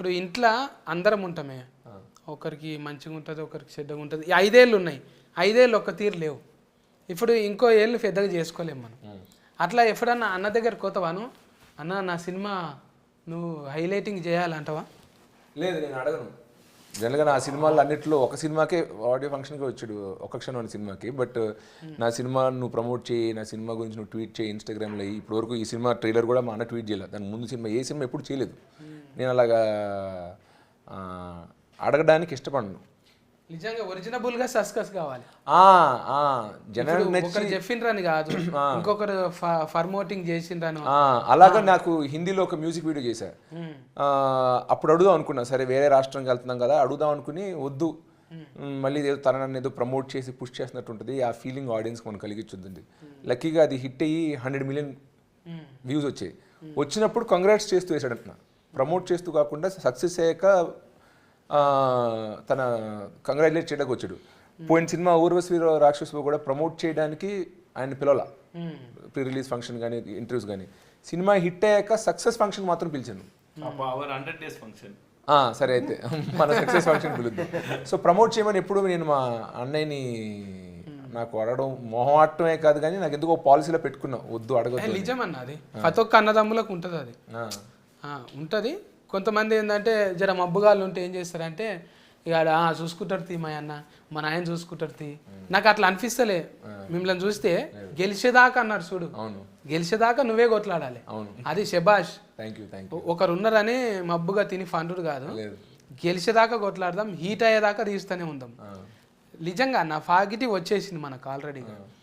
ఇప్పుడు ఇంట్లో అందరం ఉంటామే, ఒకరికి మంచిగా ఉంటుంది, ఒకరికి చెడ్డగా ఉంటుంది. ఈ 5 ఏళ్ళు ఉన్నాయి, 5 ఏళ్ళు ఒక్క తీరు లేవు. ఇప్పుడు ఇంకో ఏళ్ళు పెద్దగా చేసుకోలేము మనం. అట్లా ఎప్పుడన్నా అన్న దగ్గర కోతవాను, అన్న నా సినిమా నువ్వు హైలైటింగ్ చేయాలంటావా? లేదు, నేను అడగను. జనరల్గా నా సినిమాలు అన్నింటిలో ఒక సినిమాకే ఆడియో ఫంక్షన్కి వచ్చాడు, ఒక క్షణం అనే సినిమాకి. బట్ నా సినిమా నువ్వు ప్రమోట్ చేయి, నా సినిమా గురించి నువ్వు ట్వీట్ చేయి ఇన్స్టాగ్రామ్లో. ఇప్పటివరకు ఈ సినిమా ట్రైలర్ కూడా మా అన్న ట్వీట్ చేయలేదు. దాని ముందు సినిమా ఏ సినిమా ఎప్పుడు చేయలేదు. నేను అలాగా అడగడానికి ఇష్టపడను. నిజంగా ఒరిజినబుల్గా సస్కస్ కావాలి. జనాలు చెప్పిండ్రని కాదు, ఇంకొకరు ఫర్మోటింగ్ చేసిండ్రను. అలాగా నాకు హిందీలో ఒక మ్యూజిక్ వీడియో చేశా. అప్పుడు అడుగుదాం అనుకున్నా, సరే వేరే రాష్ట్రంకి వెళ్తున్నాం కదా అడుగుదాం అనుకుని, వద్దు మళ్ళీ ఏదో తనని ఏదో ప్రమోట్ చేసి పుష్ చేసినట్టు ఉంటుంది, ఆ ఫీలింగ్ ఆడియన్స్కి మనం కలిగించుద్ది. లక్కీగా అది హిట్ అయ్యి 100 మిలియన్ వ్యూస్ వచ్చాయి. వచ్చినప్పుడు కంగ్రాట్స్ చేస్తూ వేసాడంటున్నా, ప్రమోట్ చేస్తూ కాకుండా సక్సెస్ అయ్యాక తన కంగ్రాచులేట్ చేయడానికి వచ్చాడు. పోయిన సినిమా ఊర్వశి రాక్షసులో కూడా ప్రమోట్ చేయడానికి ఆయన పిలవాల, ప్రీ రిలీజ్ ఫంక్షన్ కానీ ఇంటర్వ్యూస్ కానీ. సినిమా హిట్ అయ్యాక సక్సెస్ ఫంక్షన్ మాత్రం పిలిచాను. సరే అయితే మన సక్సెస్ ఫంక్షన్ పిలుద్దాం. సో ప్రమోట్ చేయమని ఎప్పుడు నేను మా అన్నయ్యని నాకు అడగడం మొహమాటమే కాదు, కానీ నాకు ఎందుకో పాలసీలో పెట్టుకున్నా, వద్దు అడగదు. నిజమన్నా, అది ప్రతి ఒక్క అన్నదమ్ములకు ఉంటుంది, అది ఉంటుంది. కొంతమంది ఏంటంటే జర మబ్బుగాళ్ళు ఉంటే ఏం చేస్తారంటే, ఇక చూసుకుంటారు తీ మా అన్న, మా నాయన చూసుకుంటారు తీ. నాకు అట్లా అనిపిస్తలే. మిమ్మల్ని చూస్తే గెలిచేదాకా అన్నారు చూడు, గెలిచేదాకా నువ్వే కొట్లాడాలి, అది శబాష్. ఒకరు ఉన్నారని మబ్బుగా తిని ఫండుడు కాదు, గెలిచేదాకా కొట్లాడదాం, హీట్ అయ్యేదాకా తీస్తూనే ఉందాం. నిజంగా నా పాజిటివ్ వచ్చేసింది మనకు ఆల్రెడీ.